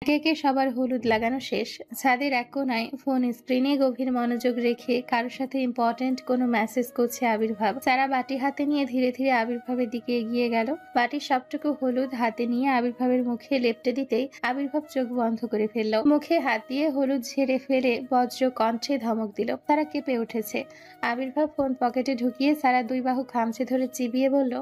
কেকে সবার হলুদ লাগানো শেষ। ছাদের এক কোনায় ফোন স্ক্রিনে গভীর মনোযোগ রেখে কারোর সাথে ইম্পর্টেন্ট কোনো মেসেজ করছে আবির্ভাব। সারা বাটি হাতে নিয়ে ধীরে ধীরে আবির্ভাবের দিকে এগিয়ে গেল। বাটির সবটুকু হলুদ হাতে নিয়ে আবির্ভাবের মুখে লেপটে দিতেই আবির্ভাব চোখ বন্ধ করে ফেলল। মুখে হাত দিয়ে হলুদ ঝেড়ে ফেলে বজ্র কণ্ঠে ধমক দিল। তারা কেঁপে উঠেছে। আবির্ভাব ফোন পকেটে ঢুকিয়ে সারা দুই বাহু খামচে ধরে চিবিয়ে বলল,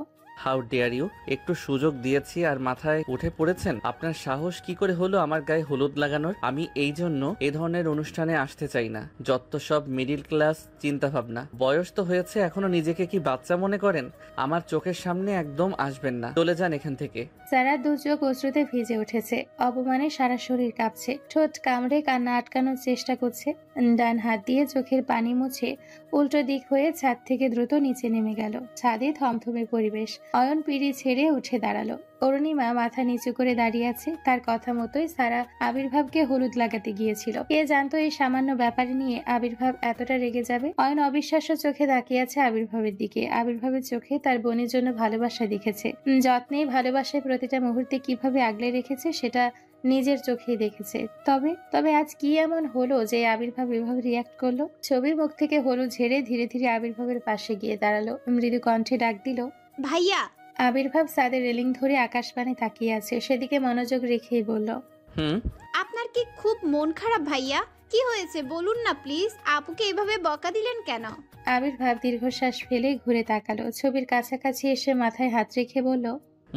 হাউ ডেয়ার ইউ! একটু সুযোগ দিয়েছি আর মাথায় উঠে পড়েছেন? আপনার সাহস কি করে হলো আমার গায়ে হলুদ লাগানোর? আমি এই জন্য এ ধরনের অনুষ্ঠানে আসতে চাই না। যত সব মিডিল ক্লাস চিন্তা ভাবনা। বয়স তো হয়েছে, এখনো নিজেকে কি বাচ্চা মনে করেন? আমার চোখের সামনে একদম আসবেন না, চলে যান এখান থেকে। সারা দু চোখ অশ্রুতে ভিজে উঠেছে। অপমানে সারা শরীর কাঁপছে। ঠোঁট কামড়ে কান্না আটকানোর চেষ্টা করছে। ডান হাত দিয়ে চোখের পানি মুছে উল্টো দিক হয়ে ছাদ থেকে দ্রুত নিচে নেমে গেল। ছাদে থমথমে পরিবেশ। অয়ন পিড়ি ছেড়ে উঠে দাঁড়ালো। অরুণিমা মাথা নিচু করে দাঁড়িয়ে আছে। তার কথা মতোই সারা আবির্ভাবকে হলুদ লাগাতে গিয়েছিল। কে জানতো এই সামান্য ব্যাপার নিয়ে আবির্ভাব এতটা রেগে যাবে। অয়ন অবিশ্বাস্য চোখে তাকিয়ে আছে আবির্ভাবের দিকে। আবির্ভাবের চোখে তার বোনের জন্য ভালোবাসা দেখেছে। যত্নেই ভালোবাসায় প্রতিটা মুহূর্তে কিভাবে আগলে রেখেছে সেটা নিজের চোখেই দেখেছে। তবে আজ কি এমন হলো যে আবির্ভাব এভাবে রিয়াক্ট করলো? ছবির মুখ থেকে হলুদ ঝেড়ে ধীরে ধীরে আবির্ভাবের পাশে গিয়ে দাঁড়ালো। মৃদু কণ্ঠে ডাক দিল, ভাইয়া। আবির্ভাব ছাদের রেলিং ধরে আকাশপানে তাকিয়ে আছে। সেদিকে মনোযোগ রেখেই বলল, আপনার কি খুব মন খারাপ ভাইয়া? কি হয়েছে বলুন না প্লিজ। আপুকে এভাবে বকা দিলেন কেন? আবির্ভাব দীর্ঘশ্বাস ফেলে ঘুরে তাকালো। ছবির কাছাকাছি এসে মাথায় হাত রেখে বলল,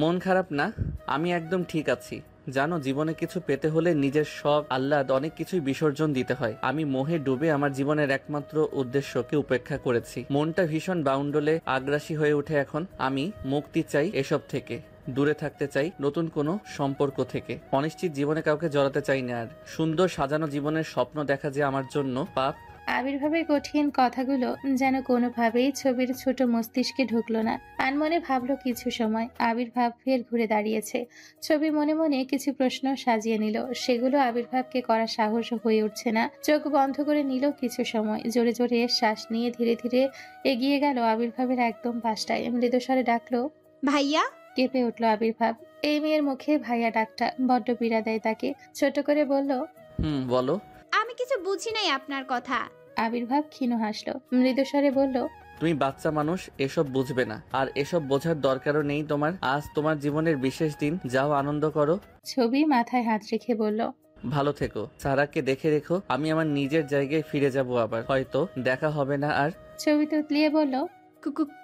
মন খারাপ না, আমি একদম ঠিক আছি। জানো, জীবনে কিছু পেতে হলে নিজের সব আহ্লাদ অনেক কিছুই বিসর্জন দিতে হয়। আমি মোহে ডুবে আমার জীবনের একমাত্র উদ্দেশ্যকে উপেক্ষা করেছি। মনটা ভীষণ বাউন্ডলে আগ্রাসী হয়ে ওঠে এখন। আমি মুক্তি চাই এসব থেকে, দূরে থাকতে চাই নতুন কোনো সম্পর্ক থেকে। অনিশ্চিত জীবনে কাউকে জড়াতে চাই না আর। সুন্দর সাজানো জীবনের স্বপ্ন দেখা যে আমার জন্য পাপ। আবির্ভাবের কঠিন কথাগুলো যেন কোনোভাবেই ছবির ছোট মস্তিষ্কে ঢুকলো না। আনমনে ভাবলো কিছু সময়। আবির্ভাব ফের ঘুরে দাঁড়িয়েছে। ছবি মনে মনে কিছু প্রশ্ন সাজিয়ে নিল। সেগুলো আবির্ভাবকে করার সাহস হয়ে উঠছে না। চোখ বন্ধ করে নিল কিছু সময়। জোরে জোরে শ্বাস নিয়ে ধীরে ধীরে এগিয়ে গেল আবির্ভাবের একদম পাশটায়। মৃদুস্বরে ডাকলো, ভাইয়া। কেঁপে উঠল আবির্ভাব। এই মেয়ের মুখে ভাইয়া ডাকটা বড্ড পীড়া দেয় তাকে। ছোট করে বলল, বলো। আমি কিছু বুঝি নাই আপনার কথা। আবির্ভাব ক্ষীণ হাসলো। মৃদুস্বরে বলল, তুমি বাচ্চা মানুষ, এসব বুঝবে না। আর এসব বোঝার দরকারও নেই তোমার। আজ তোমার জীবনের বিশেষ দিন, যাও আনন্দ করো। ছবি মাথায় হাত রেখে বলল, ভালো থেকো। সারাকে দেখে রেখো। আমি আমার নিজের জায়গায় ফিরে যাব আবার। হয়তো দেখা হবে না আর। ছবি তুতলিয়ে বলল,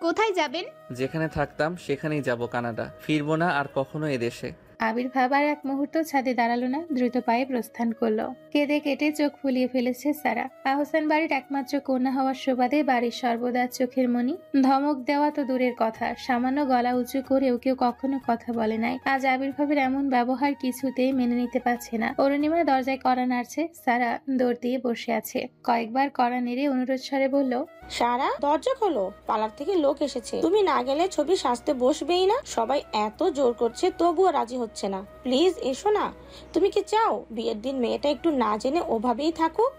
কোথায় যাবেন? যেখানে থাকতাম সেখানেই যাব, কানাডা। ফিরবো না আর কখনো এদেশে। আবির্ভাব আর এক মুহূর্ত ছাদে দাঁড়ালো না। দ্রুত পায়ে প্রস্থান করলো। কেঁদে কেটে চোখ ফুলিয়ে ফেলেছে সারা। আহসান বাড়ির একমাত্র কন্যা হওয়ার সুবাদে বাড়ির সর্বদা চোখের মনি। ধমক দেওয়া তো দূরের কথা, সামান্য গলা উঁচু করেও কেউ কখনো কথা বলে নাই। আজ আবির্ভাবের এমন ব্যবহার কিছুতেই মেনে নিতে পারছে না। অরুণিমা দরজায় কড়া নাড়ছে। সারা দৌড় দিয়ে বসে আছে। কয়েকবার কড়া নেড়ে অনুরোধ স্বরে বলল, সারা, দরজা খোলো, পার্লার থেকে লোক এসেছে। তুমি না গেলে ছবি সাজতে বসবেই না। সবাই এত জোর করছে তবুও রাজি হচ্ছে না। প্লিজ এসো না। তুমি কি চাও বিয়ের দিন মেয়েটা একটু না জেনে ওভাবেই থাকুক?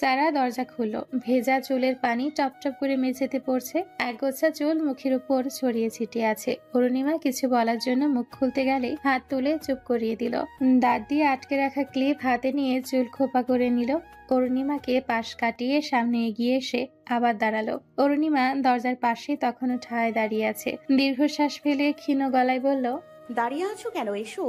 সারা দরজা খুলল। ভেজা চুলের পানি টপ টপ করে মেঝেতে পড়ছে। একগোছা চুল মুখের উপর ছড়িয়ে ছিটিয়ে আছে। অরুণিমা কিছু বলার জন্য মুখ খুলতে গেলেই হাত তুলে চুপ করিয়ে দিল। দাঁত দিয়ে আটকে রাখা ক্লিপ হাতে নিয়ে চুল খোপা করে নিল। অরুণিমাকে পাশ কাটিয়ে সামনে এগিয়ে এসে আবার দাঁড়ালো। অরুণিমা দরজার পাশে তখনও ঠায় দাঁড়িয়ে আছে। দীর্ঘশ্বাস ফেলে ক্ষীণ গলায় বলল, দাঁড়িয়ে আছো কেন? এসো।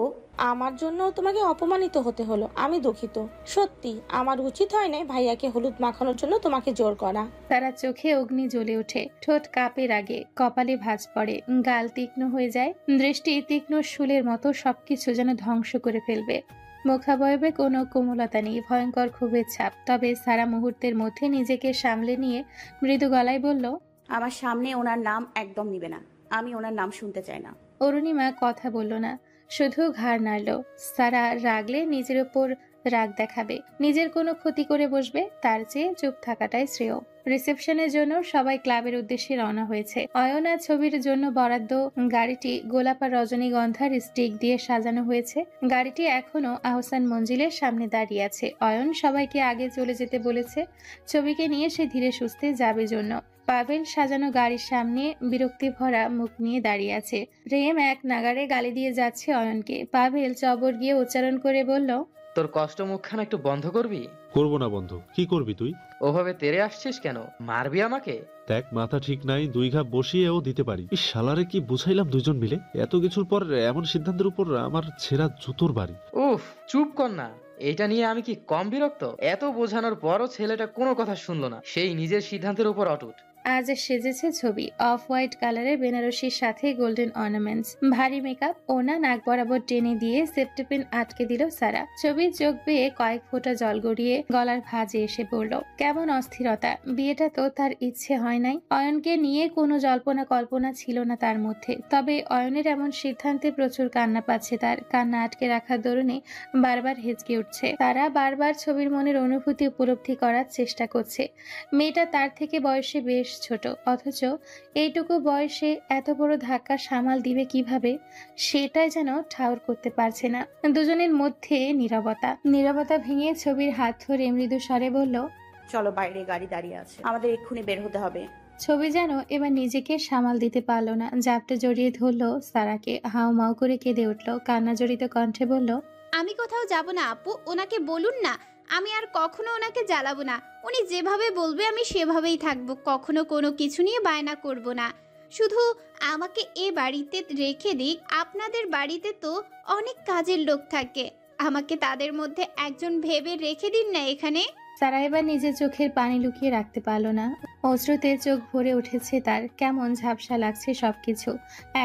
আমার জন্য তোমাকে অপমানিত হতে হলো। আমি দুঃখিত। সত্যি আমার উচিত হয় না ভাইয়াকে হলুদ মাখানোর জন্য তোমাকে জোর করা। তারা চোখে অগ্নি জ্বলে ওঠে। ঠোঁট কাঁপে রাগে। কপালে ভাঁজ পড়ে। গাল তীক্ষ্ণ হয়ে যায়। দৃষ্টি তীক্ষ্ণ শুলের মতো সবকিছু যেন ধ্বংস করে ফেলবে। মুখাবয়বে কোনো কোমলতা নেই। ভয়ঙ্কর ক্ষোভের ছাপ। তবে সারা মুহূর্তের মধ্যে নিজেকে সামলে নিয়ে মৃদু গলায় বলল, আমার সামনে ওনার নাম একদম নিবে না। আমি ওনার নাম শুনতে চাই না। অরুণিমা কথা বলল না, শুধু ঘাড় নাড়ল। সারা রাগলে নিজের ওপর রাগ দেখাবে, নিজের কোনো ক্ষতি করে বসবে। তার চেয়ে চুপ থাকাটাই শ্রেয়। রিসেপশনের জন্য সবাই ক্লাবের উদ্দেশ্যে রওনা হয়েছে। অয়না ছবির জন্য বরাদ্দ গাড়িটি গোলাপ আর রজনীগন্ধার স্টিক দিয়ে সাজানো হয়েছে। গাড়িটি এখনো আহসান মঞ্জিলের সামনে দাঁড়িয়ে আছে। অয়ন সবাইকে আগে চলে যেতে বলেছে। ছবিকে নিয়ে সে ধীরে সুস্থে যাবে জন্য। পাভেল সাজানো গাড়ির সামনে বিরক্তি ভরা মুখ নিয়ে দাঁড়িয়ে আছে। প্রেম এক নাগারে গালি দিয়ে যাচ্ছে অয়নকে। পাভেল চবর গিয়ে উচ্চারণ করে বলল, তোর কষ্ট মুখখানা একটু বন্ধ করবি? করবো না বন্ধু। কি করবি তুই? ওভাবে তেড়ে আসছিস কেন? মারবি আমাকে? দেখ, মাথা ঠিক নাই, 2 ঘা বসিয়েও দিতে পারি। এই শালারে কি বুঝাইলাম দুইজন মিলে? এত কিছুর পর এমন সিদ্ধান্তের উপর আমার ছেঁড়া জুতোর বাড়ি। উফ, চুপ কর না। এটা নিয়ে আমি কি কম বিরক্ত? এত বোঝানোর পরও ছেলেটা কোনো কথা শুনলো না, সেই নিজের সিদ্ধান্তের উপর অটুট। আজ সেজেছে ছবি, অফ হোয়াইট কালারের বেনারসির সাথে গোল্ডেন অর্নামেন্টস, ভারী মেকআপ, ওনা নাক বরাবর টেনে দিয়ে সেপ্টেপিন আটকে দিল সারা। ছবির চোখ বেয়ে কয়েক ফোঁটা জল গড়িয়ে গলার ভাঁজে এসে পড়ল। কেমন অস্থিরতা! বিয়েটা তো তার ইচ্ছে হয় নাই। অয়নকে নিয়ে কোনো জল্পনা কল্পনা ছিল না তার মধ্যে। তবে অয়নের এমন সিদ্ধান্তে প্রচুর কান্না পাচ্ছে তার। কান্না আটকে রাখার দরুনে বারবার হেঁচকে উঠছে। তারা বারবার ছবির মনের অনুভূতি উপলব্ধি করার চেষ্টা করছে। মেয়েটা তার থেকে বয়সে বেশ ছোট, অথচ এইটুকু বয়সে এত বড় ধাক্কা সামাল দিবে কিভাবে সেটাই যেন ঠাউর করতে পারছে না। দুজনের মধ্যে নীরবতা ভেঙে ছবির হাত ধরে মৃদু স্বরে বলল, চলো, বাইরে গাড়ি দাঁড়িয়ে আছে, আমাদের এক্ষুনি বের হতে হবে। ছবি যেন এবার নিজেকে সামাল দিতে পারল না, জাপটা জড়িয়ে ধরলো সারাকে। হাউমাউ করে কেঁদে উঠল, কান্না জড়িত কণ্ঠে বলল, আমি কোথাও যাব না আপু, ওনাকে বলুন না। আমি আর কখনো ওনাকে জ্বালাবো না। উনি যেভাবে বলবে আমি সেভাবেই থাকবো। কখনো কোনো কিছু নিয়ে বায়না করব না। শুধু আমাকে এ বাড়িতে রেখে দিক। আপনাদের বাড়িতে তো অনেক কাজের লোক থাকে, আমাকে তাদের মধ্যে একজন ভেবে রেখে দিন না এখানে। সারা এবার নিজের চোখের পানি লুকিয়ে রাখতে পারল না। অশ্রুতে চোখ ভরে উঠেছে তার। কেমন ঝাপসা লাগছে সবকিছু।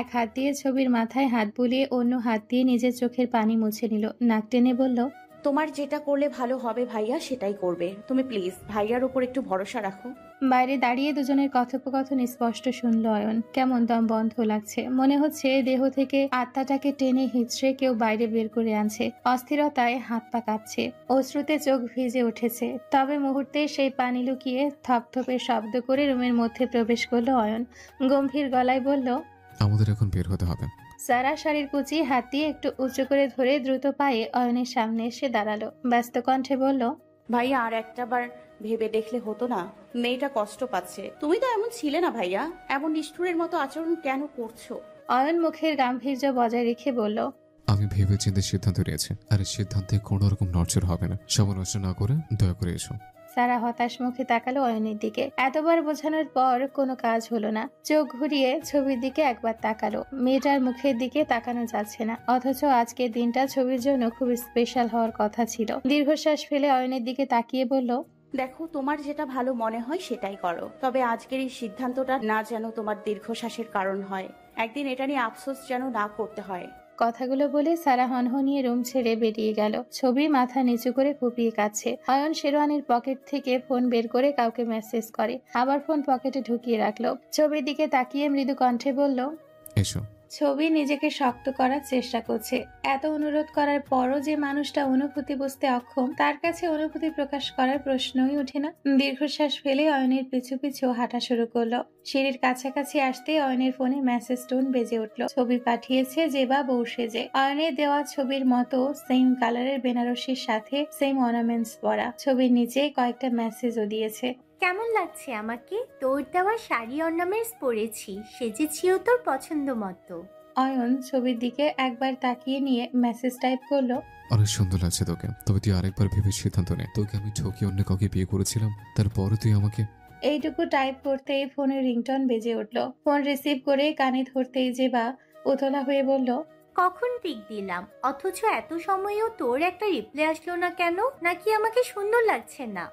এক হাত দিয়ে ছবির মাথায় হাত বুলিয়ে অন্য হাত দিয়ে নিজের চোখের পানি মুছে নিল। নাক টেনে বলল, তোমার যেটা করলে ভালো হবে ভাইয়া সেটাই করবে। তুমি প্লিজ ভাইয়ার উপর একটু ভরসা রাখো। বাইরে দাঁড়িয়ে দুজনের কথোপকথন স্পষ্ট শুনল অয়ন। কেমন দম বন্ধ লাগছে, মনে হচ্ছে দেহ থেকে আত্মাটাকে টেনে হিঁচড়ে কেউ বাইরে বের করে আনছে। অস্থিরতায় হাত পা কাঁপছে, অশ্রুতে চোখ ভিজে উঠেছে। তবে মুহূর্তে সেই পানি লুকিয়ে থপথপে শব্দ করে রুমের মধ্যে প্রবেশ করলো অয়ন। গম্ভীর গলায় বলল, আমাদের এখন বের হতে হবে। সারা শাড়ির কুচি হাত দিয়ে একটু উঁচু করে ধরে দ্রুত পায়ে অয়নের সামনে এসে দাঁড়ালো। ব্যস্ত কণ্ঠে বলল, ভাইয়া আর একটা বার ভেবে দেখলে হতো না? মেয়েটা কষ্ট পাচ্ছে। তুমি তো এমন ছিলে না ভাইয়া, এমন নিষ্ঠুরের মতো আচরণ কেন করছো? অয়ন মুখের গাম্ভীর্য বজায় রেখে বলল, আমি ভেবে চিন্তে সিদ্ধান্ত নিয়েছি, আর এই সিদ্ধান্তে কোনো রকম নড়চড় হবে না। সময় নষ্ট না করে দয়া করে এসো। সারা হতাশ মুখে তাকালো অয়নের দিকে। এতবার বোঝানোর পর কোনো কাজ হলো না। চোখ ঘুরিয়ে ছবির দিকে একবার তাকালো। মেয়েটার মুখের দিকে তাকানো যাচ্ছে না, অথচ আজকের দিনটা ছবির জন্য খুব স্পেশাল হওয়ার কথা ছিল। দীর্ঘশ্বাস ফেলে অয়নের দিকে তাকিয়ে বলল, দেখো, তোমার যেটা ভালো মনে হয় সেটাই করো, তবে আজকের এই সিদ্ধান্তটা না যেন তোমার দীর্ঘশ্বাসের কারণ হয়। একদিন এটা নিয়ে আফসোস যেন না করতে হয়। কথাগুলো বলে সারা হনহনিয়ে রুম ছেড়ে বেরিয়ে গেল। ছবি মাথা নিচু করে ফুপিয়ে কাচ্ছে। অয়ন শেরওয়ানির পকেট থেকে ফোন বের করে কাউকে মেসেজ করে, আবার ফোন পকেটে ঢুকিয়ে রাখলো। ছবির দিকে তাকিয়ে মৃদু কণ্ঠে বলল, এসো। ছবি নিজেকে শক্ত করার চেষ্টা করছে। এত অনুরোধ করার পরও যে মানুষটা অনুভূতি বুঝতে অক্ষম, তার কাছে অনুভূতি প্রকাশ করার প্রশ্নই ওঠে না। দীর্ঘশ্বাস ফেলে অয়নের পিছু পিছু হাঁটা শুরু করলো। সিঁড়ির কাছাকাছি আসতে অয়নের ফোনে মেসেজ টোন বেজে উঠলো। ছবি পাঠিয়েছে যে বা বউ সেজে। অয়নের দেওয়া ছবির মতো সেম কালারের বেনারসির সাথে সেম অর্নামেন্টস পরা। ছবির নিচে কয়েকটা মেসেজও দিয়েছে। কেমন লাগছে আমাকে? তোর দেওয়া শাড়ি অর্নামেন্টস পরেছি, সেজেছিও তোর পছন্দ মতো। অয়ন ছবির দিকে একবার তাকিয়ে নিয়ে মেসেজ টাইপ করলো, অনেক সুন্দর লাগছে তোকে, তবে তুই আরেকবার ভেবে সিদ্ধান্ত নে। তোকে আমি ঠকি অন্য কাউকে বিয়ে করেছিলাম, তারপরে তুই আমাকে। এইটুকু টাইপ করতেই ফোনের রিংটন বেজে উঠলো। ফোন রিসিভ করে কানে ধরতেই যে বা উতলা হয়ে বলল, কখন পিক দিলাম, অথচ এত সময়েও তোর একটা রিপ্লাই আসলো না কেন? নাকি আমাকে সুন্দর লাগছে না?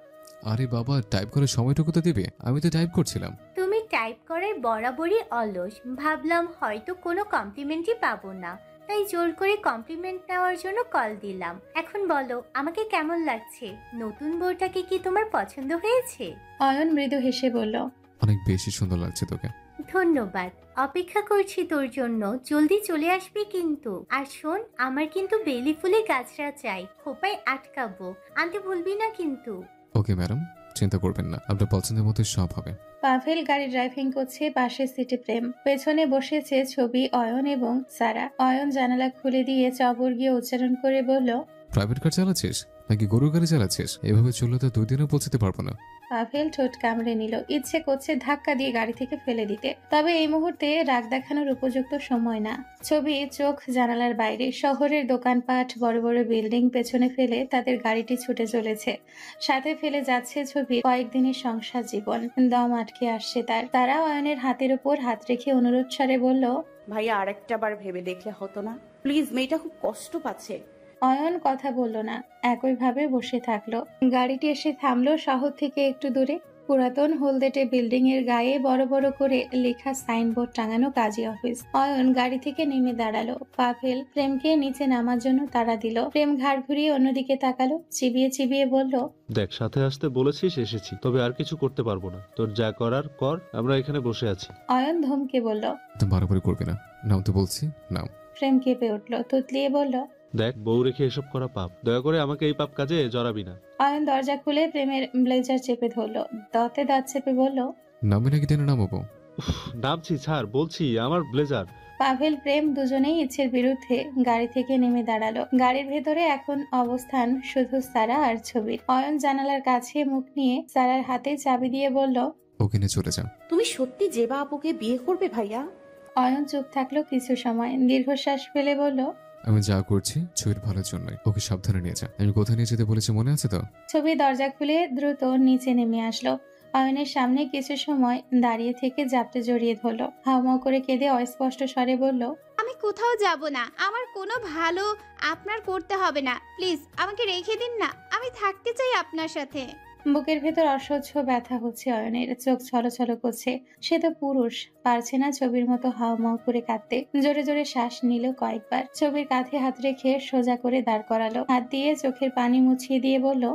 আরে বাবা, টাইপ করার সময়টুকু তো দিবে, আমি তো টাইপ করছিলাম। তুমি টাইপ করার বরাবরই অলস। ভাবলাম হয়তো কোনো কমপ্লিমেন্টই পাবো না, তাই জোর করে কমপ্লিমেন্ট নেওয়ার জন্য কল দিলাম। এখন বলো আমাকে কেমন লাগছে? নতুন বউটাকে কি তোমার পছন্দ হয়েছে? অয়ন মৃদু হেসে বলল, অনেক বেশি সুন্দর লাগছে তোকে। ধন্যবাদ, অপেক্ষা করছি তোর জন্য। জলদি চলে আসবি কিন্তু। আর শোন, আমার কিন্তু বেলি ফুলে গাছরা চাই, খোপায় আটকাবো। আনতে ভুলবি না কিন্তু। ওকে ম্যাডাম, চিন্তা করবেন না, আপনার পছন্দের মতো সব হবে। পাভেল গাড়ি ড্রাইভিং করছে, পাশের সিটে প্রেম, পেছনে বসেছে ছবি, অয়ন এবং সারা। অয়ন জানালা খুলে দিয়ে চবর গিয়ে উচ্চারণ করে বলল, প্রাইভেট কার চালাচ্ছিস নাকি গরুর গাড়ি চালাচ্ছিস? এভাবে চললে তো 2 দিনও পৌঁছতে পারবো না। পাভেল ঠোঁট কামড়ে নিল, ইচ্ছে করছে ধাক্কা দিয়ে গাড়ি থেকে ফেলে দিতে, তবে এই মুহূর্তে রাগ দেখানোর উপযুক্ত সময় না। ছবি চোখ জানালার বাইরে, শহরের দোকানপাট, বড় বড় বিল্ডিং পেছনে ফেলে তাদের গাড়িটি ছুটে চলেছে। সাথে ফেলে যাচ্ছে ছবি কয়েকদিনের সংসার জীবন। দম আটকে আসছে তারা অয়নের হাতের উপর হাত রেখে অনুরোধ স্বরে বলল, ভাইয়া আরেকটা বার ভেবে দেখলে হতো না? প্লিজ, মেয়েটা খুব কষ্ট পাচ্ছে। অয়ন কথা বলল না, একইভাবে বসে থাকলো। গাড়িটি এসে থামলো শহর থেকে একটু দূরে। পুরাতন হলদেটে বিল্ডিং এর গায়ে বড় বড় করে লেখা সাইনবোর্ড টাঙানো কাজী অফিস। অয়ন গাড়ি থেকে নেমে দাঁড়ালো। পাভেল প্রেমকে নিচে নামার জন্য তাড়া দিল। প্রেম ঘাড় ঘুরিয়ে অন্যদিকে তাকালো, চিবিয়ে চিবিয়ে বলল, দেখ, সাথে আসতে বলেছিস, এসেছি, তবে আর কিছু করতে পারবো না। তোর যা করার কর, আমরা এখানে বসে আছি। অয়ন ধমকে বলল, তুমি বাড়াবাড়ি করবে না, নাও তো বলছি, নাও। প্রেম কেঁপে উঠল, তুতলিয়ে বলল, দেখ, বউ রেখে এসব করা পাপ, দয়া করে আমাকে এই পাপ কাজে জড়াবি না। অয়ন দরজা খুলে প্রেমের ব্লেজার চেপে ধরলো, দাঁতে দাঁত চেপে বলল, নামবে নাকি টেনে নামাবো? নামছি, ছাড় বলছি, আমার ব্লেজার। পাভেল প্রেম দুজনেই ইচ্ছের বিরুদ্ধে গাড়ি থেকে নেমে দাঁড়ালো। গাড়ির ভেতরে এখন অবস্থান শুধু সারা আর ছবির। অয়ন জানালার কাছে মুখ নিয়ে সারার হাতে চাবি দিয়ে বলল, ওকে নিয়ে চলে যাও। তুমি সত্যি জেবা আপুকে বিয়ে করবে ভাইয়া? অয়ন চুপ থাকলো কিছু সময়, দীর্ঘশ্বাস ফেলে বলল, আমি যা করছি ছবির ভালোর জন্যই। ওকে সাবধানে নিয়ে যা। আমি কোথায় নিয়ে যেতে বলেছি মনে আছে তো? ছবি দরজা খুলে দ্রুত নিচে নেমে আসলো। অয়নের সামনে কিছু সময় দাঁড়িয়ে থেকে জাপটে জড়িয়ে ধরলো। হাউমাউ করে কেঁদে অস্পষ্ট স্বরে বলল, আমি কোথাও যাব না, আমার কোনো ভালো আপনার করতে হবে না, প্লিজ আমাকে রেখে দিন না, আমি থাকতে চাই আপনার সাথে। বুকের ভেতর অসহ্য ব্যথা হচ্ছে অয়নের, চোখ ছলছল করছে। সে তো পুরুষ, পারছে না ছবির মতো হাউমাউ করে কাঁদতে। জোরে জোরে শ্বাস নিল কয়েকবার। ছবির কাঁধে হাত রেখে সোজা করে দাঁড় করালো, হাত দিয়ে চোখের পানি মুছিয়ে দিয়ে বলল,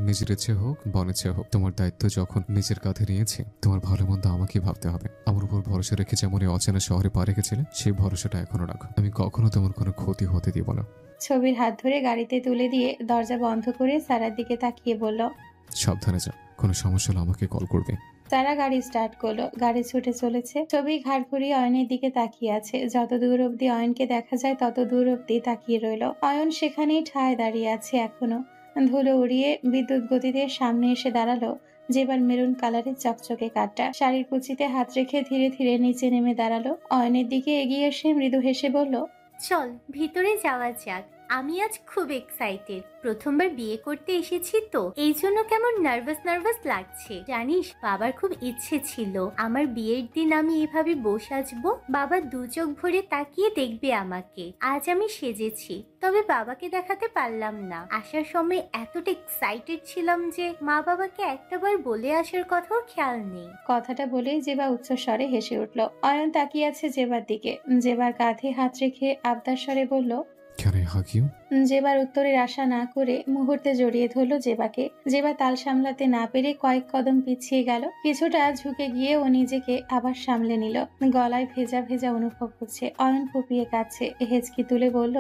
নিজের ইচ্ছে হোক বনেছে হোক, তোমার দায়িত্ব যখন নিজের কাঁধে নিয়েছি, তোমার ভালো মন্দ আমাকে ভাবতে হবে। আমার উপর ভরসা রেখে যেমন এই অচেনা শহরে পা রেখেছিলে, সেই ভরসাটা এখনো রাখো। আমি কখনো তোমার কোনো ক্ষতি হতে দিব না। ছবির হাত ধরে গাড়িতে তুলে দিয়ে দরজা বন্ধ করে সারার দিকে তাকিয়ে বলল, সাবধানে যাও, কোনো সমস্যা হলে আমাকে কল করবে। সারা গাড়ি স্টার্ট করলো, গাড়ি ছুটে চলেছে। ছবি ঘাড় ঘুরিয়ে অয়নের দিকে তাকিয়ে আছে। যত দূর অব্দি অয়নকে দেখা যায় তত দূর অব্দি তাকিয়ে রইলো। অয়ন সেখানেই ঠায় দাঁড়িয়ে আছে এখনো। ধুলো উড়িয়ে বিদ্যুৎ গতিতে সামনে এসে দাঁড়ালো যেবার মেরুন কালারের চকচকে কাঠটা। শাড়ির কুচিতে হাত রেখে ধীরে ধীরে নিচে নেমে দাঁড়ালো। অয়নের দিকে এগিয়ে এসে মৃদু হেসে বলল, চল ভিতরে যাওয়া যাক। আমি আজ খুব এক্সাইটেড, প্রথমবার বিয়ে করতে এসেছি তো এই জন্য কেমন নার্ভাস নার্ভাস লাগছে। জানিস, বাবার খুব ইচ্ছে ছিল আমার বিয়ের দিন আমি এভাবে বসে আসবো, বাবা দু চোখ ভরে তাকিয়ে দেখবে আমাকে। আজ আমি সেজেছি, তবে বাবাকে দেখাতে পারলাম না। আসার সময় এতটা এক্সাইটেড ছিলাম যে মা বাবাকে একটাবার বলে আসার কথাও খেয়াল নেই। কথাটা বলেই জেবা উচ্চ স্বরে হেসে উঠল। অয়ন তাকিয়ে আছে জেবার দিকে। জেবার কাঁধে হাত রেখে আবদার স্বরে বলল, Can I hug you? জেবার উত্তরের আশা না করে মুহূর্তে জড়িয়ে ধরলো জেবাকে। জেবা তাল সামলাতে না পেরে কয়েক কদম পিছিয়ে গেল। কিছুটা ঝুঁকে গিয়ে ও নিজেকে আবার সামলে নিল। গলায় ভেজা ভেজা অনুভব হচ্ছে। অয়ন ফুপিয়ে কাছে হেঁচকি তুলে বলল,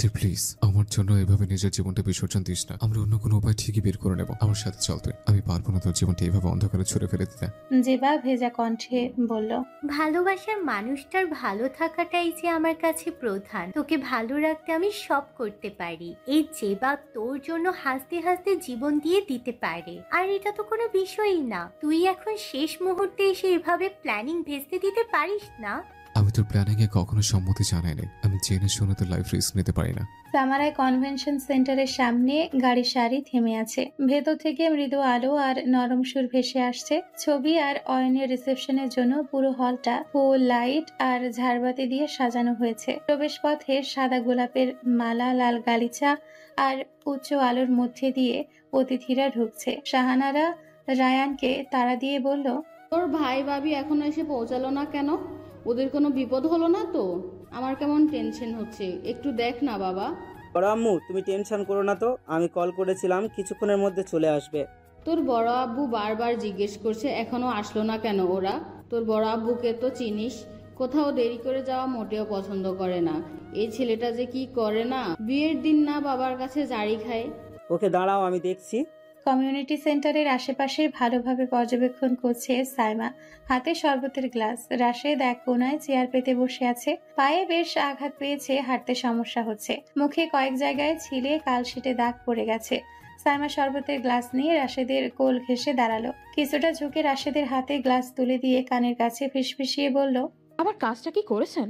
তুই প্লিজ আমার জন্য এভাবে নিজের জীবনটা বিসর্জন দিস না। আমরা অন্য কোনো উপায় ঠিকই বের করে নেব। আমার সাথে চল তুই। আমি পারবো না তোর জীবনটা এইভাবে অন্ধকারে ছুড়ে ফেলে দিতে। জেবা ভেজা কণ্ঠে বলল, ভালোবাসার মানুষটার ভালো থাকাটাই যে আমার কাছে প্রধান। তোকে ভালো রাখতে আমি সব করতে পারি। এই জেবা তোর জন্য হাসতে হাসতে জীবন দিয়ে দিতে পারে, আর এটা তো কোনো বিষয়ই না। তুই এখন শেষ মুহূর্তে এসে এভাবে প্ল্যানিং ভেস্তে দিতে পারিস না। আমি তোর প্ল্যানিং এ কখনো সম্মতি জানাইনি। আমি জেনে শুনে তোর লাইফ রিস্ক নিতে পারি না। সামারায় কনভেনশন সেন্টারের সামনে গাড়ির সারি থেমে আছে। ভেতর থেকে মৃদু আলো আর নরম সুর ভেসে আসছে। ছবি আর অয়নের রিসেপশনের জন্য পুরো হলটা ফুল লাইট আর ঝাড়বাতি দিয়ে সাজানো হয়েছে। প্রবেশ পথে সাদা গোলাপের মালা, লাল গালিচা আর উচ্চ আলোর মধ্যে দিয়ে অতিথিরা ঢুকছে। শাহানারা রায়ানকে তাড়া দিয়ে বলল, তোর ভাই ভাবি এখনো এসে পৌঁছালো না কেন? ওদের কোনো বিপদ হলো না তো? আমার কেমন টেনশন হচ্ছে, একটু দেখ না বাবা। বড় আম্মু, তুমি টেনশন করো না তো, আমি কল করেছিলাম, কিছুক্ষণের মধ্যে চলে আসবে। তোর বড় আব্বু বারবার জিজ্ঞেস করছে এখনো আসলো না কেন ওরা। তোর বড় আব্বুকে তো চিনিস, কোথাও দেরি করে যাওয়া মোটেও পছন্দ করে না। এই ছেলেটা যে কি করে না, বিয়ের দিন না বাবার কাছে জারি খায়। ওকে দাঁড়াও, আমি দেখছি। কমিউনিটি সেন্টারের আশেপাশে ভালোভাবে পর্যবেক্ষণ করছে সাইমা। হাতে শরবতের গ্লাস। রাশেদ এক কোনায় চেয়ার পেতে বসে আছে। পায়ে বেশ আঘাত পেয়েছে, হাঁটতে সমস্যা হচ্ছে। মুখে কয়েক জায়গায় ছিলে কালশিটে দাগ পড়ে গেছে। সাইমা শরবতের গ্লাস নিয়ে রাশেদের কোল ঘেঁষে দাঁড়ালো। কিছুটা ঝুঁকে রাশেদের হাতে গ্লাস তুলে দিয়ে কানের কাছে ফিসফিসিয়ে বলল, আমার কাজটা কি করেছেন?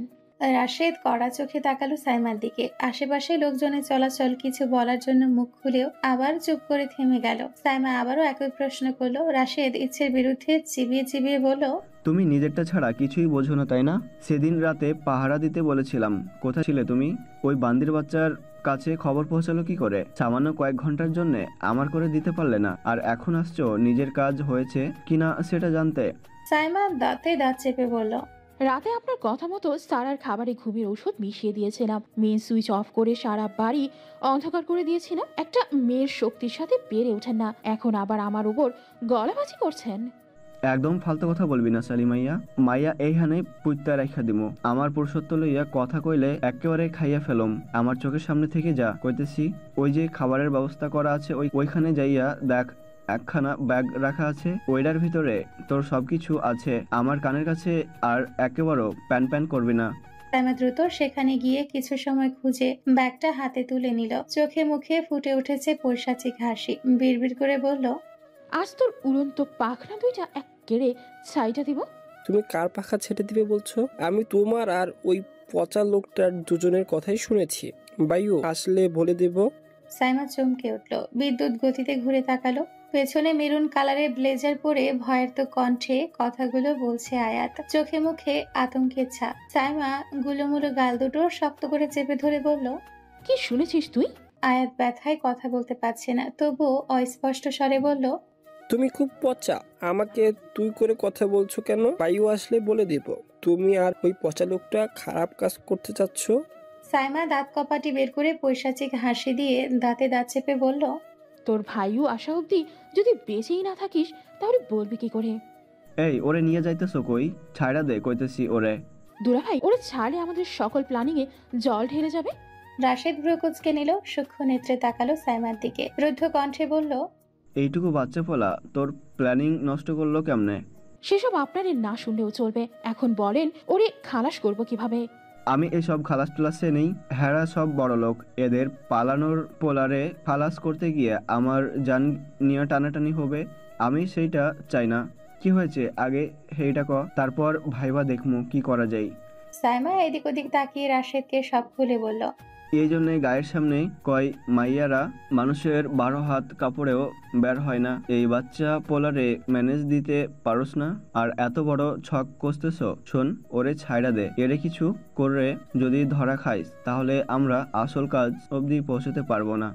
রাশেদ কড়া চোখে তাকালো সাইমার দিকে। আশেপাশে লোকজনের চলাচল, কিছু বলার জন্য মুখ খুলেও আবার চুপ করে থেমে গেল। সাইমা আবারও একই প্রশ্ন করলো। রাশেদ ইচ্ছের বিরুদ্ধে চিবিয়ে চিবিয়ে বলল, তুমি নিজেরটা ছাড়া কিছুই বোঝো না, তাই না? সেদিন রাতে পাহারা দিতে বলেছিলাম, কোথায় ছিলে তুমি? ওই বান্দির বাচ্চার কাছে খবর পৌঁছালো কি করে? সামান্য কয়েক ঘন্টার জন্য আমার করে দিতে পারলে না, আর এখন আসছো নিজের কাজ হয়েছে কিনা সেটা জানতে। সাইমা দাঁতে দাঁত চেপে বলল, রাতে আপনার কথা মতো সারার খাবারে ঘুমের ওষুধ মিশিয়ে দিয়েছিলাম, মেন সুইচ অফ করে সারা বাড়ি অন্ধকার করে দিয়েছিলাম। একটা মেয়ের শক্তির সাথে পেরে ওঠেন না, এখন আবার আমার উপর গলাবাজি করছেন। একদম ফালতু কথা বলবি না সালিমাইয়া। মাইয়া এইখানে পুইত্যা রাখা দিমু। আমার পুরুষত্ব লইয়া কথা কইলে একেবারে খাইয়া ফেলম। আমার চোখের সামনে থেকে যা কইতেছি। ওই যে খাবারের ব্যবস্থা করা আছে ওইখানে যাইয়া দেখ, একখানা ব্যাগ রাখা আছে, ওইটার ভিতরে তোর সবকিছু আছে। আমার কানের কাছে আর একেবারেও প্যান প্যান করবি না। সাইমা দ্রুত সেখানে গিয়ে কিছু সময় খুঁজে ব্যাগটা হাতে তুলে নিল। চোখে মুখে ফুটে উঠেছে পৈশাচিক হাসি। বিড়বিড় করে বলল, আজ তোর উড়ন্ত পাখনা দুইটা এক কেড়ে ছাইটা দিব। তুমি কার পাখা ছেটে দিবে বলছো? আমি তোমার আর ওই পচা লোকটার দুজনের কথাই শুনেছি। বায়ু আসলে বলে দেব। সাইমা চমকে উঠল। বিদ্যুৎ গতিতে ঘুরে তাকালো। পেছনে মেরুন কালারের ব্লেজার পরে ভয়ের তো কণ্ঠে কথাগুলো বলছে আয়াত। চোখে মুখে আতঙ্কের ছাপ। সাইমা গুলোমুলো গাল দুটো শক্ত করে চেপে ধরে বলল, কি শুনেছিস তুই? আয়াত ব্যথায় কথা বলতে পারছে না, তবুও অস্পষ্ট স্বরে বলল, তুমি খুব পচা, আমাকে তুই করে কথা বলছো কেন? বায়ু আসলে বলে দেব। তুমি আর ওই পচা লোকটা খারাপ কাজ করতে চাচ্ছ। সাইমা দাঁত কপাটি বের করে পৈশাচিক হাসি দিয়ে দাঁতে দাঁত চেপে বলল, তোর ভাইও আসা অব্দি যদি বেঁচেই না থাকিস তাহলে বলবি কি করে? এই ওরে নিয়ে যাইতেছো কই? ছাইড়া দে কইতেছি ওরে। দুলা ভাই, ওরে ছাড়লে আমাদের সকল প্ল্যানিং এ জল ঢেলে যাবে। রাশেদ ভ্রুকুচকে নিল। সূক্ষ্ম নেত্রে তাকালো সাইমার দিকে। রুদ্ধ কণ্ঠে বলল, এইটুকু বাচ্চা ফলা তোর প্ল্যানিং নষ্ট করলো কেমনে? সেসব আপনারে না শুনলেও চলবে। এখন বলেন ওরে খালাস করব কিভাবে? আমি এসব খালাস টালাসে নেই। হেরা সব বড় লোক, এদের পালানোর পোলারে খালাস করতে গিয়ে আমার জান নিয়ে টানাটানি হবে। আমি সেইটা চাই না। কি হয়েছে আগে সেইটা ক, তারপর ভাইবা দেখমু কি করা যায়। সাইমা এদিক ওদিক তাকিয়ে রাশেদকে সব খুলে বলল, এই জন্যে গায়ের সামনে কয় মাইয়ারা মানুষের 12 হাত কাপড়েও বের হয় না। এই বাচ্চা পোলারে ম্যানেজ দিতে পারোস না, আর এত বড় ছক কষতেছ। শোন, ওরে ছাইড়া দে। এরে কিছু করে যদি ধরা খাইস তাহলে আমরা আসল কাজ অবধি পৌঁছতে পারবো না।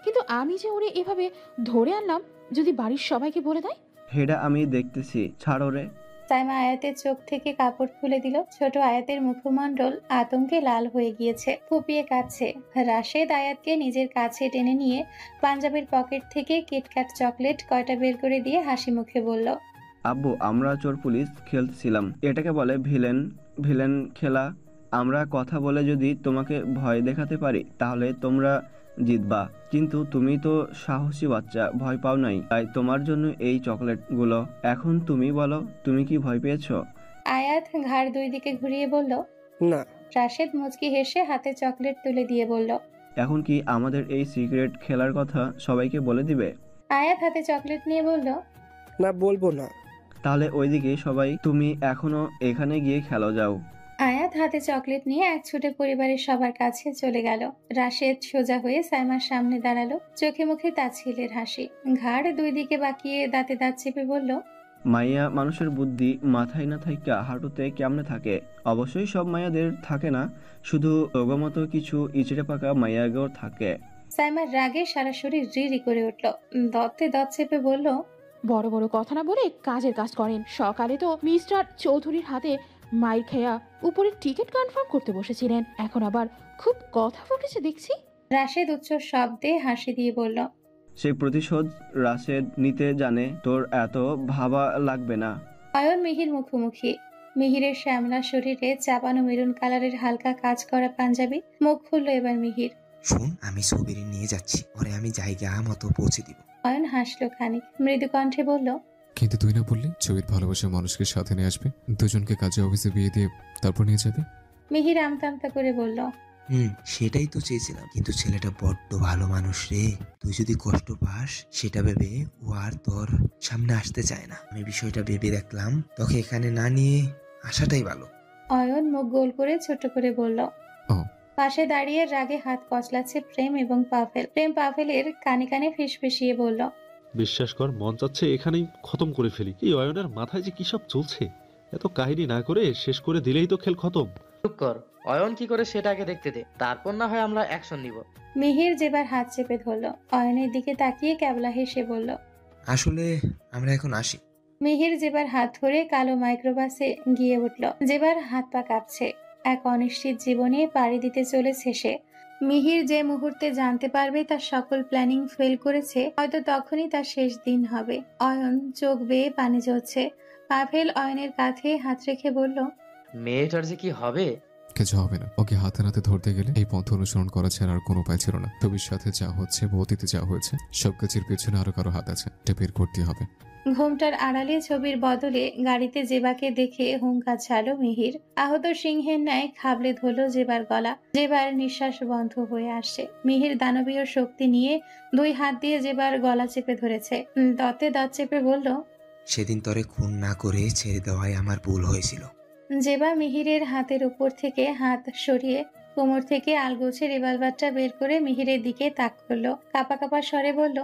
কিন্তু আমি যে ওরে এভাবে ধরে আনলাম, যদি বাড়ির সবাইকে বলে দেয়? হেডা আমি দেখতেছি, ছাড় ওরে। সাইমা আয়াতের চোখ থেকে কাপড় খুলে দিল। ছোট আয়াতের মুখমণ্ডল আতঙ্কে লাল হয়ে গিয়েছে, ফুপিয়ে কাঁদছে। রাশেদ আয়াতকে নিজের কাছে টেনে নিয়ে পাঞ্জাবের পকেট থেকে কিটক্যাট চকলেট কয়টা বের করে দিয়ে হাসি মুখে বলল, আব্বু, আমরা চোর পুলিশ খেলতেছিলাম। এটাকে বলে ভিলেন ভিলেন খেলা। আমরা কথা বলে যদি তোমাকে ভয় দেখাতে পারি তাহলে তোমরা জিতবা। কিন্তু তুমি তো সাহসী বাচ্চা, ভয় পাও নাই, তাই তোমার জন্য এই চকলেটগুলো। এখন তুমি বলো, তুমি কি ভয় পেয়েছো? আয়াত ঘাড় দুই দিকে ঘুরিয়ে বলল, না। রাশেদ মুচকি হেসে হাতে চকলেট তুলে দিয়ে বলল, এখন কি আমাদের এই সিক্রেট খেলার কথা সবাইকে বলে দিবে? আয়াত হাতে চকলেট নিয়ে বলল, না, বলবো না। তাহলে ওইদিকে সবাই, তুমি এখনো এখানে গিয়ে খেলো যাও। আয়াত হাতে চকলেট নিয়ে এক ছুটে পরিবারের সবার কাছে চলে গেল। রাশেদ সোজা হয়ে সাইমার সামনে দাঁড়ালো। চোখে মুখে তাচ্ছিলের হাসি। ঘাড় দুই দিকে বাঁকিয়ে দাঁতে দাঁত চেপে বলল, মাইয়া মানুষের বুদ্ধি মাথায় না থাইকা হাঁটুতে কেমনে থাকে? অবশ্যই সব মায়াদের থাকে না, শুধু ওগমতো কিছু ইচড়ে পাকা মাইয়াগর থাকে। সাইমার রাগে সারা শরীর রিরি করে উঠল। দত্তে দাঁত চেপে বলল, বড় বড় কথা না বলে কাজের কাজ করেন। সকালে তো মিস্টার চৌধুরীর হাতে মাইর খেয়া উপরে টিকিট কনফার্ম করতে বসেছিলেন, এখন আবার খুব কথা ফুটেছে দেখছি। রাশেদ উচ্চ শব্দে হাসি দিয়ে বলল, সেই প্রতিশোধ রাশেদ নিতে জানে, তোর এত ভাবা লাগবে না। অয়ন মিহির মুখোমুখি। মিহিরের শ্যামলা শরীরে চাপানো মেরুন কালারের হালকা কাজ করা পাঞ্জাবি। মুখ খুলল এবার মিহির। শোন, আমি সবিরে নিয়ে যাচ্ছি, ওরে আমি জায়গা মতো পৌঁছে দিব। অয়ন হাসলো খানিক, মৃদু কণ্ঠে বলল, কিন্তু তুই না বললি ছবির ভালোবাসার মানুষকে সাথে নিয়ে আসবে, দুজনকে কাজে অফিসে বিয়ে দিয়ে তারপর নিয়ে যাবে। মিহির আমতা আমতা করে বলল, সেটাই তো চেয়েছিলাম, কিন্তু ছেলেটা বড্ড ভালো মানুষ রে। তুই যদি কষ্ট পাস সেটা ভেবে ও আর তোর সামনে আসতে চায় না। আমি বিষয়টা ভেবে দেখলাম, তোকে এখানে না নিয়ে আসাটাই ভালো। অয়ন মুখ গোল করে ছোট করে বলল। ও। পাশে দাঁড়িয়ে রাগে হাত কচলাচ্ছে প্রেম এবং পাভেল। প্রেম পাভেলের কানে কানে ফিসফিসিয়ে বলল, বিশ্বাস কর, মন চাচ্ছে এখানেই খতম করে ফেলি। এই অয়নের মাথায় যে কি সব চলছে, এত কাহিনী না করে শেষ করে দিলেই তো খেল খতম। চুপ কর, অয়ন কি করে সেটা আগে দেখতে দে, তারপর না হয় আমরা অ্যাকশন নিব। মিহির যেবার হাত চেপে ধরল। অয়নের দিকে তাকিয়ে ক্যাবলা হেসে বলল, আসলে আমরা এখন আসি। মিহির যেবার হাত ধরে কালো মাইক্রোবাসে গিয়ে উঠল। যেবার হাত পা কাঁপছে, এক অনিশ্চিত জীবনে পাড়ি দিতে চলেছে সে। মিহির যে মুহূর্তে জানতে পারবে তার সকল প্ল্যানিং ফেল করেছে, হয়তো তখনই তার শেষ দিন হবে। অয়ন চোখ বেয়ে পানি ঝরছে। পাভেল অয়নের কাঁধে হাত রেখে বলল, মেয়েটার যে কি হবে। কিছু হবে না, ওকে হাতে নাতে ধরতে গেলে এই পথ অনুসরণ করা ছাড়া আর কোনো উপায় ছিল না। ছবির সাথে যা হচ্ছে বা অতীতে যা হয়েছে সব কাজের পেছনে আরো কারো হাত আছে, এটা বের করতে হবে। ঘোমটার আড়ালে ছবির বদলে গাড়িতে জেবাকে দেখে হুঙ্কার ছাড়ল মিহির। আহত সিংহের ন্যায় খাবলে ধরল জেবার গলা। জেবার নিঃশ্বাস বন্ধ হয়ে আসছে। মিহির দানবীয় শক্তি নিয়ে দুই হাত দিয়ে জেবার গলা চেপে ধরেছে। দাঁতে দাঁত চেপে বলল, সেদিন তোরে খুন না করে ছেড়ে দেওয়াই আমার ভুল হয়েছিল। জেবা মিহিরের হাতের উপর থেকে হাত সরিয়ে কোমর থেকে আলগোছে রিভলভারটা বের করে মিহিরের দিকে তাক করলো। কাপা কাপা স্বরে বলল,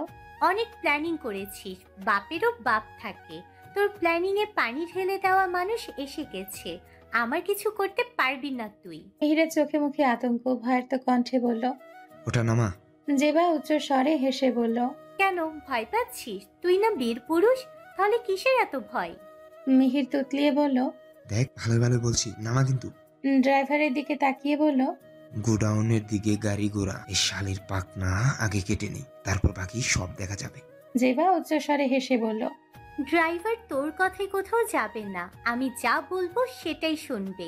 অনেক প্ল্যানিং করেছিস, বাপেরও বাপ থাকে। তোর প্ল্যানিং এ পানি ঢেলে দেওয়া মানুষ এসে গেছে, আমার কিছু করতে পারবি না তুই। মিহিরের চোখে মুখে আতঙ্ক, ভয়ার্ত কণ্ঠে বলল, ওটা নামা। জেবা উচ্চ স্বরে হেসে বলল, কেন ভয় পাচ্ছিস? তুই না বীর পুরুষ, তাহলে কিসের এত ভয়? মিহির তুতলিয়ে বলল, দেখ ভালো ভালো বলছি, নামা কিন্তু। ড্রাইভারের দিকে তাকিয়ে বলল, গোডাউনের দিকে গাড়ি ঘোড়া, এই শালির পাকনা আগে কেটে নেই, তারপর বাকি সব দেখা যাবে। জেবা উচ্চ স্বরে হেসে বলল, ড্রাইভার তোর কথায় কোথাও যাবে না, আমি যা বলবো সেটাই শুনবে।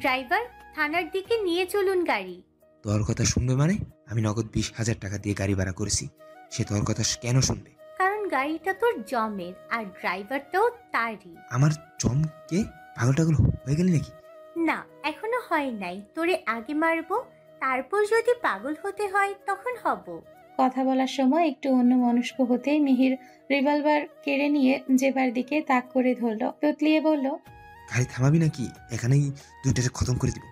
ড্রাইভার, থানার দিকে নিয়ে চলুন গাড়ি। তোর কথা শুনবে মানে? আমি নগদ 20,000 টাকা দিয়ে গাড়ি ভাড়া করেছি, সে তোর কথা কেন শুনবে? কারণ গাড়িটা তোর জমের আর ড্রাইভারটাও তারই। আমার জমকে? পাগলটাগুলো হয়ে গেলি নাকি? না, এখনো হয় নাই। তোরে আগে মারবো, তারপর যদি পাগল হতে হয় তখন হব। কথা বলার সময় একটু অন্যমনস্ক হতেই মিহির রিভলভার কেড়ে নিয়ে জেবার দিকে তাক করে ধরল। তুতলিয়ে বলল, গাড়ি থামাবি নাকি? এখানেই দুইটারে খতম করে দিব।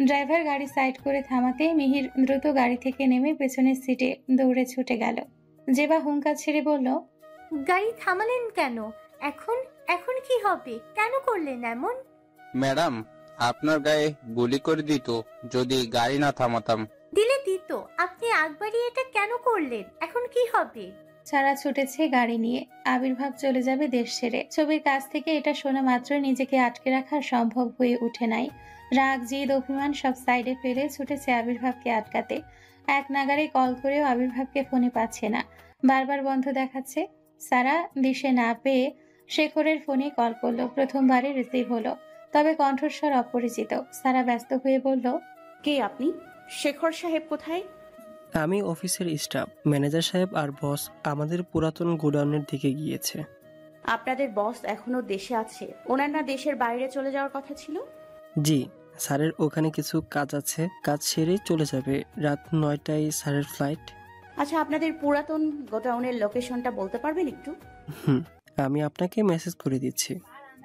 ড্রাইভার গাড়ি সাইড করে থামাতেই মিহির দ্রুত গাড়ি থেকে নেমে পেছনের সিটে দৌড়ে ছুটে গেল। জেবা হুঙ্কার ছেড়ে বলল, গাড়ি থামালেন কেন? এখন এখন কি হবে? কেন করলেন এমন? ম্যাডাম, আপনার গায়ে গুলি করে দিত যদি গাড়ি না থামাতাম। দিলে দিত, আপনি আগ বাড়িয়ে এটা কেন করলেন? এখন কি হবে? সারা ছুটেছে গাড়ি নিয়ে। আবির্ভাব চলে যাবে দেশ ছেড়ে। ছবির কাছ থেকে এটা শোনা মাত্র নিজেকে আটকে রাখা সম্ভব হয়ে উঠে নাই। রাগ, জিদ, অভিমান সব সাইডে ফেলে ছুটেছে আবির্ভাবকে আটকাতে। এক নাগারে কল করেও আবির্ভাবকে ফোনে পাচ্ছে না, বারবার বন্ধ দেখাচ্ছে। সারা দিশে না পেয়ে শেখরের ফোনে কল করলো। প্রথমবারে রিসিভ হলো, তবে কণ্ঠস্বর অপরিচিত। সারা ব্যস্ত হয়ে বলল, কে আপনি? শেখর সাহেব কোথায়? আমি অফিসের স্টাফ। ম্যানেজার সাহেব আর বস আমাদের পুরাতন গোডাউনের দিকে গিয়েছে। আপনাদের বস এখনো দেশে আছে? ওনার না দেশের বাইরে চলে যাওয়ার কথা ছিল? জি, স্যারের ওখানে কিছু কাজ আছে, কাজ সেরে চলে যাবে। রাত 9টায় স্যারের ফ্লাইট। আচ্ছা, আপনাদের পুরাতন গোডাউনের লোকেশনটা বলতে পারবেন একটু? আমি আপনাকে মেসেজ করে দিচ্ছি।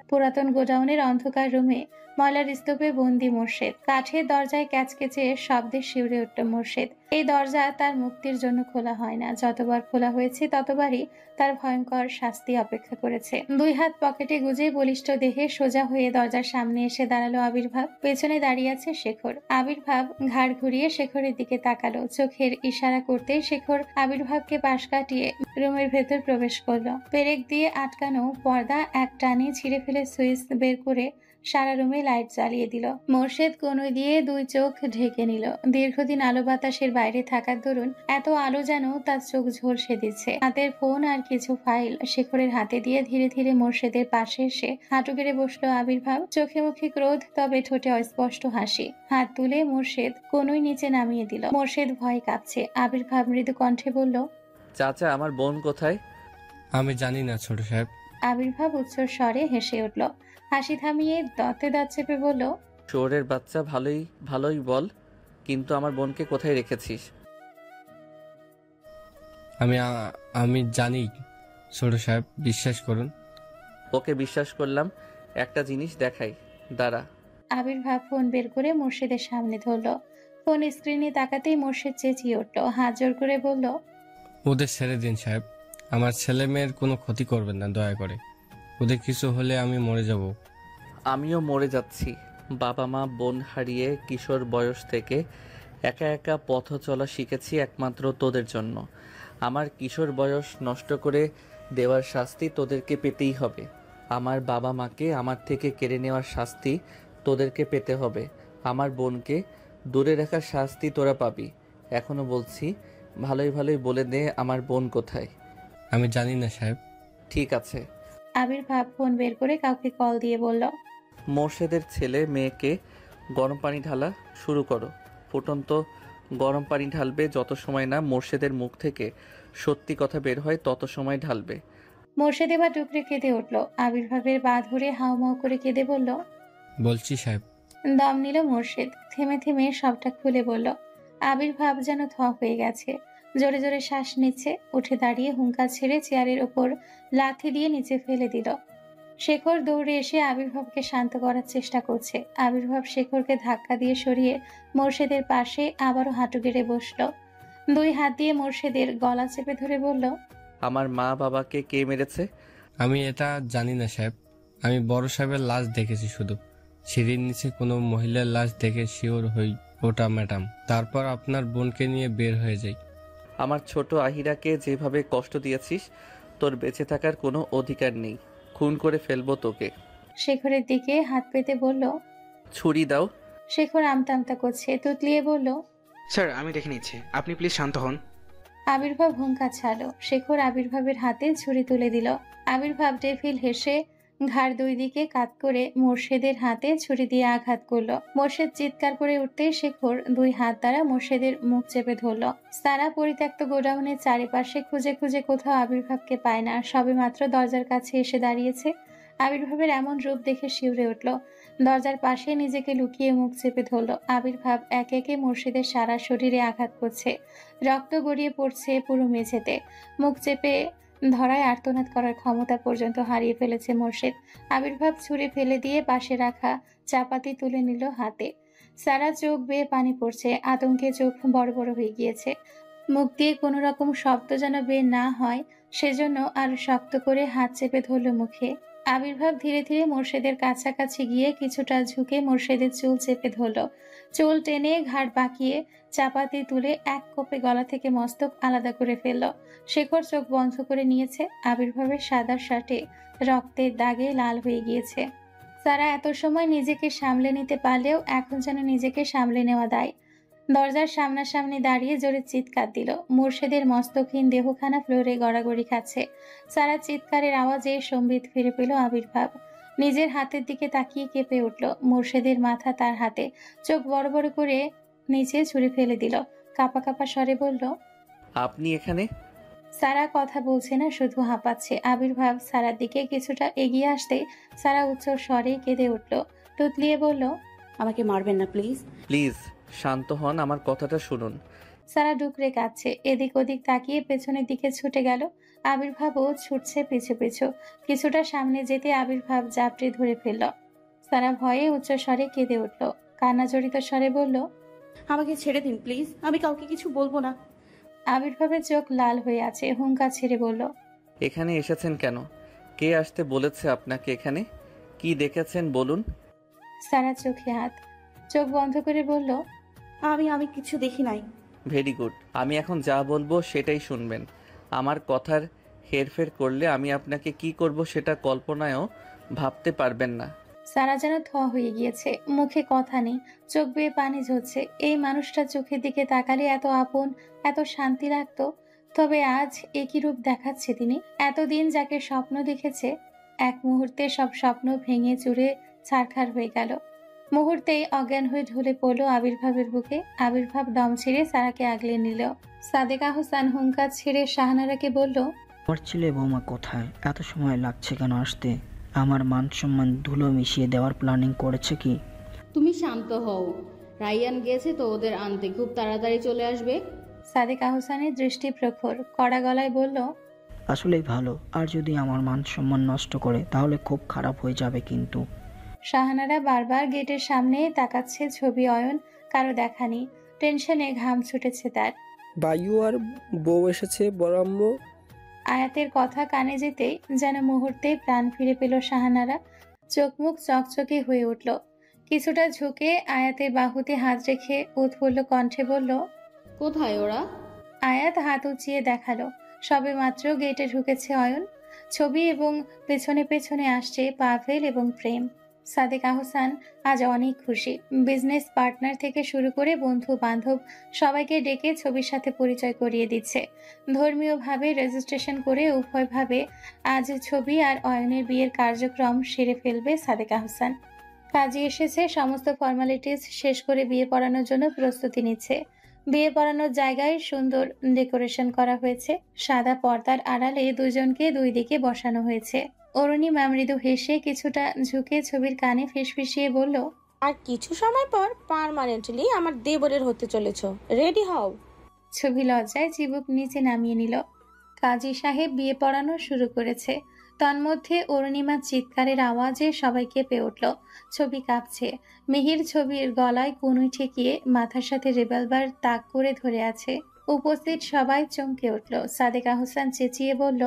পুরাতন গোডাউনের অন্ধকার রুমে ময়লার স্তূপে বন্দি মোর্শেদ। কাঠের দরজায় ক্যাচকেচে শব্দে শিউরে উঠল মোর্শেদ। এই দরজা তার মুক্তির জন্য খোলা হয় না, যতবার খোলা হয়েছে ততবারই তার ভয়ঙ্কর শাস্তি অপেক্ষা করেছে। দুই হাত পকেটে গুজে বলিষ্ঠ দেহে সোজা হয়ে দরজার সামনে এসে দাঁড়ালো আবির্ভাব। পেছনে দাঁড়িয়ে আছে শেখর। আবির্ভাব ঘাড় ঘুরিয়ে শেখরের দিকে তাকালো। চোখের ইশারা করতে শেখর আবির্ভাবকে পাশ কাটিয়ে রুমের ভেতর প্রবেশ করলো। পেরেক দিয়ে আটকানো পর্দা এক টানে ছিঁড়ে ফেলে সুইচ বের করে সারা রুমে লাইট জ্বালিয়ে দিল। মোর্শেদ কনুই দিয়ে দুই চোখ ঢেকে নিল। দীর্ঘদিন আলো বাতাসের বাইরে থাকার দরুন এত আলো যেন তার চোখ ঝলসে দিচ্ছে। হাতের ফোন আর কিছু ফাইল শেখরের হাতে দিয়ে ধীরে ধীরে মোর্শেদের পাশে এসে হাঁটু গেড়ে বসলো আবির্ভাব। চোখে মুখে ক্রোধ, তবে ঠোঁটে অস্পষ্ট হাসি। হাত তুলে মোর্শেদ কনুই নিচে নামিয়ে দিল। মোর্শেদ ভয় কাঁপছে। আবির্ভাব মৃদু কণ্ঠে বলল, চাচা, আমার বোন কোথায়? আমি জানি না ছোট সাহেব। আবির্ভাব উচ্চ স্বরে হেসে উঠল। হাসি থামিয়ে দাঁতে দাঁত চেপে বলল, শহরের বাচ্চা, ভালোই ভালোই বল, কিন্তু আমার বোনকে কোথায় রেখেছিস? আমি জানি ছোট সাহেব, বিশ্বাস করুন। ওকে বিশ্বাস করলাম। একটা জিনিস দেখাই, দাঁড়া। আবির্ভাব ফোন বের করে মোর্শেদের সামনে ধরল। ফোন স্ক্রিনে তাকাতেই মোর্শেদ চেঁচিয়ে উঠল, হাত জোর করে বলল, ওদের ছেড়ে দিন সাহেব, আমার ছেলে মেয়ের কোনো ক্ষতি করবেন না দয়া করে। ওদের কিছু হলে আমি মরে যাব। আমিও মরে যাচ্ছি। বাবা মা বোন হারিয়ে কিশোর বয়স থেকে একা একা পথ চলা শিখেছি একমাত্র তোদের জন্য। আমার কিশোর বয়স নষ্ট করে দেওয়ার শাস্তি তোদেরকে পেতেই হবে। আমার বাবা মাকে আমার থেকে কেড়ে নেওয়ার শাস্তি তোদেরকে পেতে হবে। আমার বোনকে দূরে রাখার শাস্তি তোরা পাবি। এখনো বলছি, ভালোই ভালোই বলে দে আমার বোন কোথায়। আমি জানি না সাহেব। ঠিক আছে। আবির্ভাব ফোন বের করে কাউকে কল দিয়ে বলল, মোর্শেদের ছেলে মেয়েকে গরম পানি ঢালা শুরু করো। ফুটন্ত গরম পানি ঢালবে, যত সময় না মোর্শেদের মুখ থেকে সত্যি কথা বের হয় তত সময় ঢালবে। মোর্শেদ এবার ডুকরে কেঁদে উঠল। আবির্ভাবের পা ধরে হাউমাউ করে কেঁদে বলল, বলছি সাহেব। দম নিল মোর্শেদ, থেমে থেমে সবটা খুলে বলল। আবির্ভাব যেন থ হয়ে গেছে, জোরে জোরে শ্বাস নিচ্ছে। উঠে দাঁড়িয়ে হুঙ্কার ছেড়ে চেয়ারের ওপর লাথি দিয়ে নিচে ফেলে দিল। শেখর দৌড়ে এসে আবির্ভাবকে শান্ত করার চেষ্টা করছে। আবির্ভাব শেখরকে ধাক্কা দিয়ে সরিয়ে মোর্শেদের পাশে আবারও হাঁটু গেড়ে বসল। দুই হাত দিয়ে মোর্শেদের গলা চেপে ধরে বলল, আমার মা বাবাকে কে মেরেছে? আমি এটা জানি না সাহেব। আমি বড় সাহেবের লাশ দেখেছি শুধু। সিঁড়ির নিচে কোনো মহিলার লাশ দেখে শিওর হই ওটা ম্যাডাম। তারপর আপনার বোনকে নিয়ে বের হয়ে যাই। আমার ছোট আহিরাকে যেভাবে কষ্ট দিয়েছিস, তোর বেঁচে থাকার কোনো অধিকার নেই। খুন করে ফেলবো তোকে। শেখরের দিকে হাত পেতে বলল, ছুরি দাও। শেখর আমতা আমতা করছে, তুতলিয়ে বলল, স্যার আমি দেখে নিচ্ছি, আপনি প্লিজ শান্ত হন। আবির্ভাব হুঙ্কার ছাড়লো। শেখর আবির্ভাবের হাতে ছুরি তুলে দিল। আবির্ভাব ডেভিল হেসে ঘাড় দুই দিকে কাত করে মোর্শেদের হাতে ছুরি দিয়ে আঘাত করলো। মোর্শেদ চিৎকার করে উঠতেই শেখর দুই হাত দ্বারা মোর্শেদের মুখ চেপে ধরল। সারা পরিত্যক্ত গোডাউনের চারিপাশে খুঁজে খুঁজে কোথাও আবির্ভাবকে পায় না। সবে মাত্র দরজার কাছে এসে দাঁড়িয়েছে। আবির্ভাবের এমন রূপ দেখে শিউরে উঠল। দরজার পাশে নিজেকে লুকিয়ে মুখ চেপে ধরল। আবির্ভাব একে একে মোর্শেদের সারা শরীরে আঘাত করছে। রক্ত গড়িয়ে পড়ছে পুরো মেঝেতে। মুখ চেপে ধরায় আর্তনাদ করার ক্ষমতা পর্যন্ত হারিয়ে ফেলেছে মোর্শেদ। আবির্ভাব ছুঁড়ে ফেলে দিয়ে পাশে রাখা চাপাতি তুলে নিল হাতে। সারা চোখ বেয়ে পানি পড়ছে, আতঙ্কে চোখ বড় বড় হয়ে গিয়েছে। মুখ দিয়ে কোনো রকম শব্দ যেন বের না হয়, সেজন্য আরো শক্ত করে হাত চেপে ধরল মুখে। আবির্ভাব ধীরে ধীরে মোর্শেদের কাছাকাছি গিয়ে কিছুটা ঝুঁকে মোর্শেদের চুল চেপে ধরল। চুল টেনে ঘাড় বাঁকিয়ে চাপাতি তুলে এক কোপে গলা থেকে মস্তক আলাদা করে ফেলল। শেখর চোখ বন্ধ করে নিয়েছে। আবির্ভাবের সাদা শার্টে রক্তের দাগে লাল হয়ে গিয়েছে। সারা এত সময় নিজেকে সামলে নিতে পারলেও এখন যেন নিজেকে সামলে নেওয়া দায়। দরজার সামনাসামনি দাঁড়িয়ে জোরে চিৎকার দিল। মোর্শেদের মস্তকহীন দেহখানা ফ্লোরে গড়াগড়ি খাচ্ছে। সারা চিৎকারের আওয়াজে সম্বিত ফিরে পেল আবির্ভাব। নিজের হাতের দিকে তাকিয়ে কেঁপে উঠল। মোর্শেদের মাথা তার হাতে, চোখ বড় বড় করে নিচে ছুঁড়ে ফেলে দিল। কাঁপা কাঁপা স্বরে বলল, আপনি এখানে? সারা কথা বলছে না, শুধু হাঁপাচ্ছে। আবির্ভাব সারার দিকে কিছুটা এগিয়ে আসতে সারা উচ্চ স্বরে কেঁদে উঠল। তুতলিয়ে বলল, আমাকে মারবেন না প্লিজ। প্লিজ শান্ত হন, আমার কথাটা শুনুন। সারা ডুকরে কাঁদছে। এদিক ওদিক তাকিয়ে পেছনের দিকে ছুটে গেল। আবির্ভাবও ছুটছে পিছু পিছু। কিছুটা সামনে যেতে আবির্ভাব জাপটে ধরে ফেলল। সারা ভয়ে উচ্চ স্বরে কেঁদে উঠল। কান্না জড়িত স্বরে বলল, আমাকে ছেড়ে দিন প্লিজ, আমি কাউকে কিছু বলবো না। আবির্ভাবের চোখ লাল হয়ে আছে, হুঙ্কার ছেড়ে বলল, এখানে এসেছেন কেন? কে আসতে বলেছে আপনাকে এখানে? কি দেখেছেন বলুন। সারা চোখে হাত, চোখ বন্ধ করে বলল, আমি কিছু দেখি নাই। Very good. আমি এখন যা বলবো সেটাই শুনবেন। আমার কথার হেরফের করলে আমি আপনাকে কি করব সেটা কল্পনায়ও ভাবতে পারবেন না। সারা যেন থ হয়ে গিয়েছে, মুখে কথা নেই, চোখ বেয়ে পানি ঝরছে। এই মানুষটা চোখের দিকে তাকালে এত আপন, এত শান্তি লাগতো, তবে আজ একই রূপ দেখাচ্ছে তিনি। এতদিন যাকে স্বপ্ন দেখেছে, এক মুহূর্তে সব স্বপ্ন ভেঙে চুরে ছারখার হয়ে গেল। মুহূর্তেই অজ্ঞান হয়ে ঢলে পড়ল আবির্ভাবের বুকে। আবির্ভাব দম ছেড়ে সারাকে আগলে নিল। সাদেক আহসান হুঙ্কার ছেড়ে শাহানারাকে বলল, আমার ছেলে বৌমা কোথায়? এত সময় লাগছে কেন আসতে? আমার মান সম্মান ধুলো মিশিয়ে দেওয়ার প্ল্যানিং করেছে কি? তুমি শান্ত হও, রাইয়ান গেছে তো ওদের আনতে, খুব তাড়াতাড়ি চলে আসবে। সাদেক আহসানের দৃষ্টি প্রখর, কড়া গলায় বলল, আসলেই ভালো, আর যদি আমার মান সম্মান নষ্ট করে তাহলে খুব খারাপ হয়ে যাবে কিন্তু। শাহানারা বারবার গেটের সামনে তাকাচ্ছে। ছবি অয়ন কারো দেখা নেই। টেনশনে ঘাম ছুটেছে তার। বায়ু আর বউ এসেছে বড় আম্মু। আয়াতের কথা কানে যেতেই যেন মুহূর্তে প্রাণ ফিরে পেল শাহানারা। চোখ মুখ চকচকে হয়ে উঠল। কিছুটা ঝুঁকে আয়াতের বাহুতে হাত রেখে উৎফুল্ল কণ্ঠে বলল, কোথায় ওরা? আয়াত হাত উঁচিয়ে দেখালো। সবে মাত্র গেটে ঢুকেছে অয়ন। ছবি এবং পেছনে পেছনে আসছে পাভেল এবং প্রেম। সাদেক আহসান আজ অনেক খুশি। বিজনেস পার্টনার থেকে শুরু করে বন্ধু বান্ধব সবাইকে ডেকে ছবির সাথে পরিচয় করিয়ে দিচ্ছে। ধর্মীয়ভাবে রেজিস্ট্রেশন করে উভয়ভাবে আজ ছবি আর অয়নের বিয়ের কার্যক্রম সেরে ফেলবে সাদেক আহসান। কাজে এসেছে, সমস্ত ফর্মালিটিস শেষ করে বিয়ে পড়ানোর জন্য প্রস্তুতি নিচ্ছে। বিয়ে পড়ানোর জায়গায় সুন্দর ডেকোরেশন করা হয়েছে। সাদা পর্দার আড়ালে দুজনকে দুই দিকে বসানো হয়েছে। অরুণিমা মৃদু হেসে কিছুটা ঝুঁকে ছবির কানে ফিসফিসিয়ে বলল, আর কিছু সময় পর পার্মানেন্টলি আমার দেবরের হতে চলেছ, রেডি হও। ছবি লজ্জায় চিবুক নিচে নামিয়ে নিল। কাজী সাহেব বিয়ে পড়ানো শুরু করেছে। তন্মধ্যে অরুণিমার চিৎকারের আওয়াজে সবাই কেঁপে উঠল। ছবি কাঁপছে। মিহির ছবির গলায় কনুই ঠেকিয়ে মাথার সাথে রিভলভার তাক করে ধরে আছে। উপস্থিত সবাই চমকে উঠল। সাদেক আহসান চেঁচিয়ে বলল,